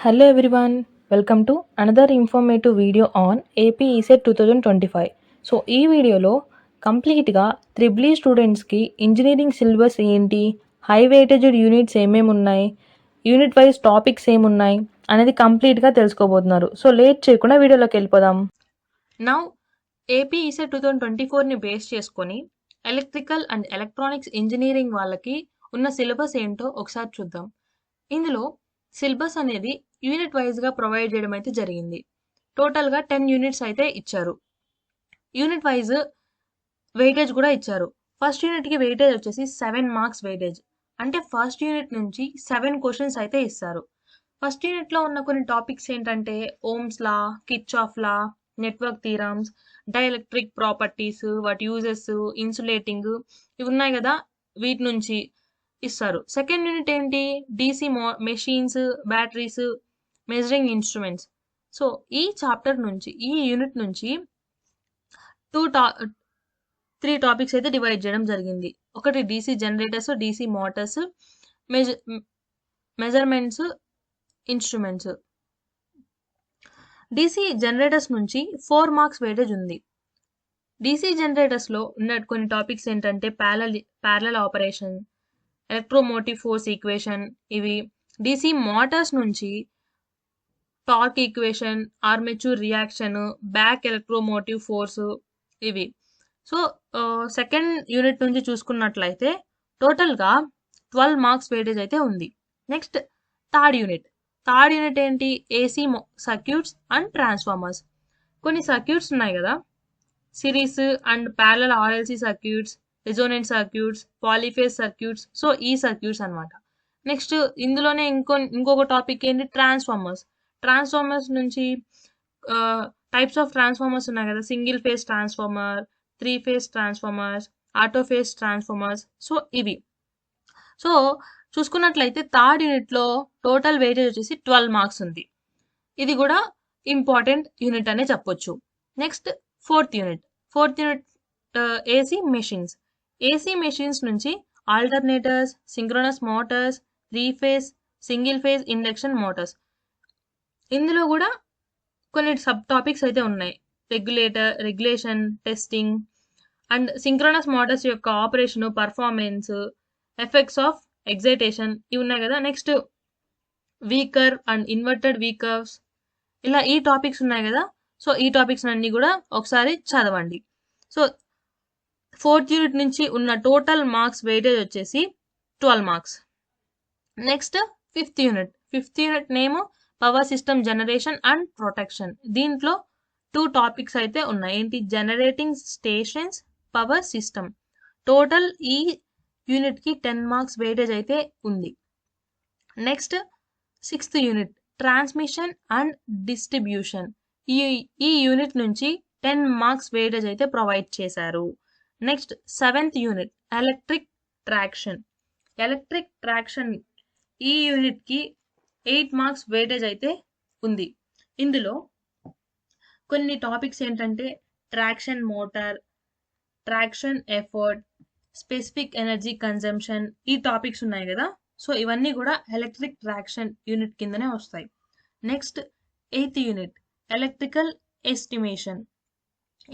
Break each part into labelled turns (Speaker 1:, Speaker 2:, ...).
Speaker 1: Hello everyone, welcome to another informative video on AP ESET 2025. So ఈ వీడియోలో కంప్లీట్గా triple E స్టూడెంట్స్కి engineering syllabus ఏంటి, హై వెయిటేజ్డ్ యూనిట్స్ ఏమేమి ఉన్నాయి, యూనిట్ వైజ్ టాపిక్స్ ఏమున్నాయి అనేది కంప్లీట్గా తెలుసుకోబోతున్నారు. సో లేట్ చేయకుండా వీడియోలోకి వెళ్ళిపోదాం. నౌ ఏపీ ఈసెట్ 2024ని బేస్ చేసుకొని ఎలక్ట్రికల్ అండ్ ఎలక్ట్రానిక్స్ ఇంజనీరింగ్ వాళ్ళకి ఉన్న సిలబస్ ఏంటో ఒకసారి చూద్దాం. ఇందులో సిలబస్ అనేది యూనిట్ వైజ్గా ప్రొవైడ్ చేయడం అయితే జరిగింది. టోటల్గా 10 యూనిట్స్ అయితే ఇచ్చారు. యూనిట్ వైజ్ వెయిటేజ్ కూడా ఇచ్చారు. ఫస్ట్ యూనిట్కి వెయిటేజ్ వచ్చేసి 7 మార్క్స్ వెయిటేజ్, అంటే ఫస్ట్ యూనిట్ నుంచి 7 క్వశ్చన్స్ అయితే ఇస్తారు. ఫస్ట్ యూనిట్లో ఉన్న కొన్ని టాపిక్స్ ఏంటంటే Ohm's law, Kirchhoff law, network theorems, dielectric properties, వాటి యూజెస్, ఇన్సులేటింగ్, ఇవి ఉన్నాయి కదా, వీటి నుంచి ఇస్తారు. సెకండ్ యూనిట్ ఏంటి, DC machines, batteries, measuring instruments. So ఈ చాప్టర్ నుంచి, ఈ యూనిట్ నుంచి 3 టాపిక్స్ అయితే డివైడ్ చేయడం జరిగింది. ఒకటి DC generators, DC motors, measurements, instruments. DC generators నుంచి 4 మార్క్స్ వెయిటేజ్ ఉంది. డీసీ జనరేటర్స్లో ఉన్న కొన్ని టాపిక్స్ ఏంటంటే parallel operation, electromotive force equation, ఇవి. డీసీ మోటార్స్ నుంచి torque equation, armature reaction, back electromotive force, ఇవి. సో సెకండ్ యూనిట్ నుంచి చూసుకున్నట్లయితే టోటల్గా 12 మార్క్స్ వెయిటేజ్ అయితే ఉంది. నెక్స్ట్ థర్డ్ యూనిట్ ఏంటి, ఏసీ సర్క్యూట్స్ అండ్ ట్రాన్స్ఫార్మర్స్. కొన్ని సర్క్యూట్స్ ఉన్నాయి కదా, series and parallel RLC circuits, resonant circuits, పాలీఫేజ్ circuits. So ఈ సర్క్యూట్స్ అనమాట. నెక్స్ట్ ఇందులోనే ఇంకొక టాపిక్ ఏంటి, ట్రాన్స్ఫార్మర్స్ నుంచి టైప్స్ ఆఫ్ ట్రాన్స్ఫార్మర్స్ ఉన్నాయి కదా, single phase transformer, 3 phase transformers, auto phase transformers. So ఇవి. సో చూసుకున్నట్లయితే థర్డ్ యూనిట్లో టోటల్ వెయిటేజ్ వచ్చేసి 12 మార్క్స్ ఉంది. ఇది కూడా ఇంపార్టెంట్ యూనిట్ అనే చెప్పొచ్చు. Next fourth unit AC machines నుంచి alternators, synchronous motors, 3 phase, single phase induction motors. ఇందులో కూడా కొన్ని సబ్ టాపిక్స్ అయితే ఉన్నాయి, regulation, testing and synchronous motors యొక్క operation, performance, effects of excitation, ఇవి ఉన్నాయి కదా. Next V curve and inverted V curves, ఇలా ఈ టాపిక్స్ ఉన్నాయి కదా. సో ఈ టాపిక్స్ అన్ని కూడా ఒకసారి చదవండి. సో ఫోర్త్ యూనిట్ నుంచి ఉన్న టోటల్ మార్క్స్ వెయిటేజ్ వచ్చేసి 12 marks. Next fifth unit name power system generation and protection. దీంట్లో 2 టాపిక్స్ అయితే ఉన్నాయి, ఏంటి, generating stations, power system. Total ఈ యూనిట్కి 10 మార్క్స్ వెయిటేజ్ అయితే ఉంది. Next sixth unit transmission and distribution. ఈ యూనిట్ నుంచి 10 మార్క్స్ వెయిటేజ్ అయితే ప్రొవైడ్ చేశారు. Next seventh unit electric traction. ఈ యూనిట్కి 8 మార్క్స్ వెయిటేజ్ అయితే ఉంది. ఇందులో కొన్ని టాపిక్స్ ఏంటంటే traction motor, traction effort, specific energy consumption, ఈ టాపిక్స్ ఉన్నాయి కదా. సో ఇవన్నీ కూడా ఎలక్ట్రిక్ ట్రాక్షన్ యూనిట్ కిందనే వస్తాయి. Next eighth unit electrical estimation.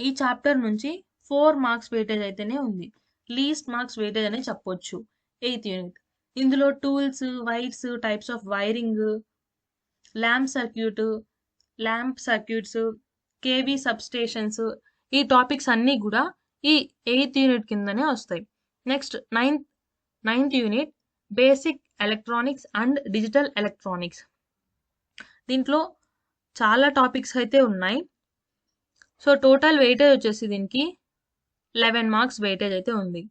Speaker 1: ఈ చాప్టర్ నుంచి 4 మార్క్స్ వెయిటేజ్ అయితేనే ఉంది, లీస్ట్ మార్క్స్ వెయిటేజ్ అనే చెప్పొచ్చు. ఎయిత్ యూనిట్ ఇందులో tools, wires, types of wiring, lamp circuits, KV substations, ఈ టాపిక్స్ అన్నీ కూడా ఈ ఎయిత్ యూనిట్ కిందనే వస్తాయి. Next ninth unit basic electronics and digital electronics. దీంట్లో చాలా టాపిక్స్ అయితే ఉన్నాయి. సో టోటల్ వెయిటేజ్ వచ్చేసి దీనికి 11 మార్క్స్ వెయిటేజ్ అయితే ఉంది.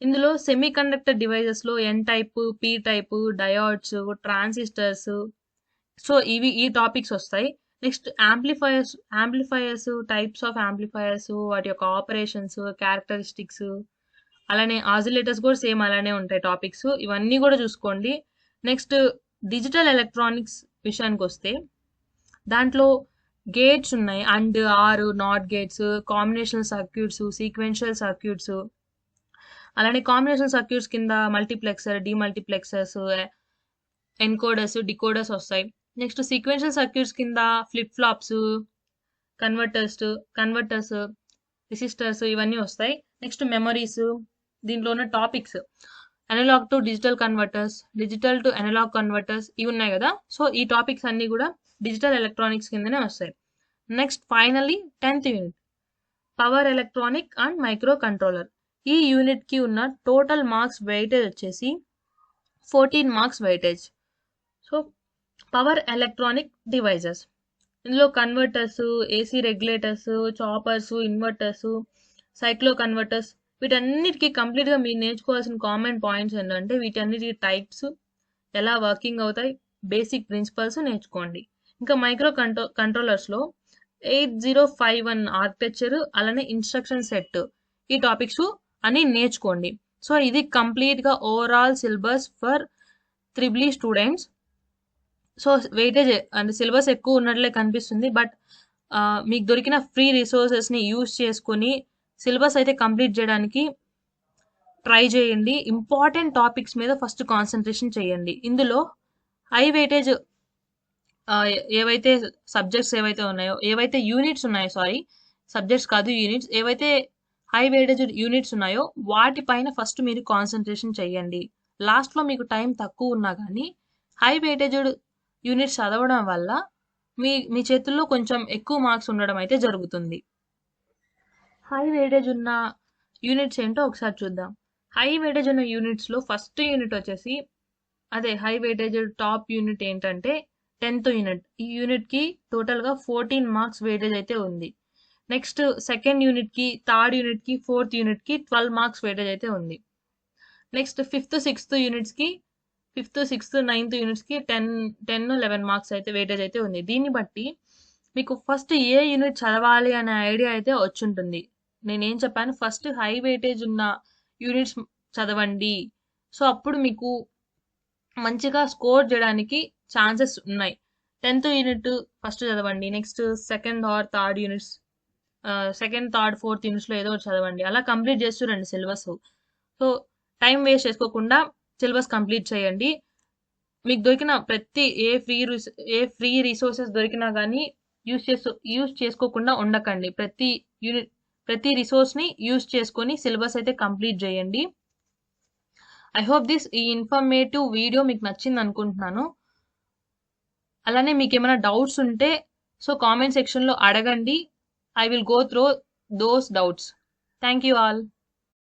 Speaker 1: ఇందులో సెమీ కండక్టర్ డివైజెస్లో N type, P type, diodes, transistors, so ఈ టాపిక్స్ వస్తాయి. Next amplifiers, types of amplifiers, వాటి యొక్క ఆపరేషన్స్, క్యారెక్టరిస్టిక్స్, అలానే ఆసిలేటర్స్ కూడా సేమ్ అలానే ఉంటాయి టాపిక్స్. ఇవన్నీ కూడా చూసుకోండి. నెక్స్ట్ డిజిటల్ ఎలక్ట్రానిక్స్ విషయానికి వస్తే దాంట్లో గేట్స్ ఉన్నాయి, and, or, not gates, combinational circuits, sequential circuits, అలానే కాంబినేషన్ సర్క్యూట్స్ కింద మల్టీప్లెక్సర్, డిమల్టీప్లెక్సర్స్, ఎన్కోడర్స్, డికోడర్స్ వస్తాయి. నెక్స్ట్ సీక్వెన్షియల్ సర్క్యూట్స్ కింద ఫ్లిప్ ఫ్లాప్స్, కన్వర్టర్స్, రెసిస్టర్స్ ఇవన్నీ వస్తాయి. నెక్స్ట్ మెమరీస్, దీంట్లో ఉన్న topics analogue to digital converters, digital to analogue converters ఇవి ఉన్నాయి కదా. సో ఈ టాపిక్స్ అన్ని కూడా డిజిటల్ ఎలక్ట్రానిక్స్ కిందనే వస్తాయి. Next finally 10th unit power electronic and microcontroller. ఈ యూనిట్ కి ఉన్న టోటల్ మార్క్స్ వెయిటేజ్ వచ్చేసి 14 marks weightage. So power electronic devices, ఇందులో converters, AC regulators, choppers, inverters, cycloconverters వీటన్నిటికీ కంప్లీట్గా మీరు నేర్చుకోవాల్సిన కామన్ పాయింట్స్ ఏంటంటే వీటన్నిటి టైప్స్, ఎలా వర్కింగ్ అవుతాయి, బేసిక్ ప్రిన్సిపల్స్ నేర్చుకోండి. ఇంకా మైక్రో కంట్రోలర్స్లో 8051 ఆర్కిటెక్చర్ అలానే ఇన్స్ట్రక్షన్ సెట్ ఈ టాపిక్స్ అని నేర్చుకోండి. సో ఇది కంప్లీట్గా overall syllabus for triple students. So weightage అంటే సిలబస్ ఎక్కువ ఉన్నట్లే కనిపిస్తుంది, బట్ మీకు దొరికిన ఫ్రీ రిసోర్సెస్ని యూజ్ చేసుకొని సిలబస్ అయితే కంప్లీట్ చేయడానికి ట్రై చేయండి. ఇంపార్టెంట్ టాపిక్స్ మీద ఫస్ట్ కాన్సన్ట్రేషన్ చేయండి. ఇందులో హై వెయిటేజ్ ఏవైతే సబ్జెక్ట్స్ ఏవైతే ఉన్నాయో, ఏవైతే యూనిట్స్ ఉన్నాయో, సారీ సబ్జెక్ట్స్ కాదు యూనిట్స్, ఏవైతే హై వెయిటేజ్ యూనిట్స్ ఉన్నాయో వాటిపైన ఫస్ట్ మీరు కాన్సన్ట్రేషన్ చేయండి. లాస్ట్లో మీకు టైం తక్కువ ఉన్నా కానీ హై వెయిటేజ్డ్ యూనిట్స్ చదవడం వల్ల మీ చేతుల్లో కొంచెం ఎక్కువ మార్క్స్ ఉండడం అయితే జరుగుతుంది. హై వెయిటేజ్ ఉన్న యూనిట్స్ ఏంటో ఒకసారి చూద్దాం. హై వెయిటేజ్ ఉన్న యూనిట్స్లో ఫస్ట్ యూనిట్ వచ్చేసి అదే హై వెయిటేజ్ టాప్ యూనిట్ ఏంటంటే 10th యూనిట్. ఈ యూనిట్కి టోటల్గా 14 మార్క్స్ వెయిటేజ్ అయితే ఉంది. నెక్స్ట్ సెకండ్ యూనిట్కి, థర్డ్ యూనిట్కి, ఫోర్త్ యూనిట్కి 12 మార్క్స్ వెయిటేజ్ అయితే ఉంది. Next 5th 6th యూనిట్స్కి, 5th 6th 9th యూనిట్స్కి 10-11 marks అయితే వెయిటేజ్ అయితే ఉంది. దీన్ని బట్టి మీకు ఫస్ట్ ఏ యూనిట్ చదవాలి అనే ఐడియా అయితే వచ్చుంటుంది. నేనేం చెప్పాను, ఫస్ట్ హై వెయిటేజ్ ఉన్న యూనిట్స్ చదవండి. సో అప్పుడు మీకు మంచిగా స్కోర్ చేయడానికి ఛాన్సెస్ ఉన్నాయి. 10th యూనిట్ ఫస్ట్ చదవండి, next second or third units, second third ఫోర్త్ యూనిట్స్లో ఏదో ఒకటి చదవండి. అలా కంప్లీట్ చేస్తురండి సిలబస్. సో టైం వేస్ట్ చేసుకోకుండా సిలబస్ కంప్లీట్ చేయండి. మీకు దొరికిన ప్రతి ఏ ఫ్రీ రిసోర్సెస్ దొరికినా కానీ యూజ్ చేసుకోకుండా ఉండకండి. ప్రతి రిసోర్స్ని యూజ్ చేసుకొని సిలబస్ అయితే కంప్లీట్ చేయండి. ఐ హోప్ ఈ ఇన్ఫర్మేటివ్ వీడియో మీకు నచ్చింది అనుకుంటున్నాను. అలానే మీకు ఏమైనా డౌట్స్ ఉంటే సో కామెంట్ సెక్షన్లో అడగండి. I will go through those doubts. Thank you all.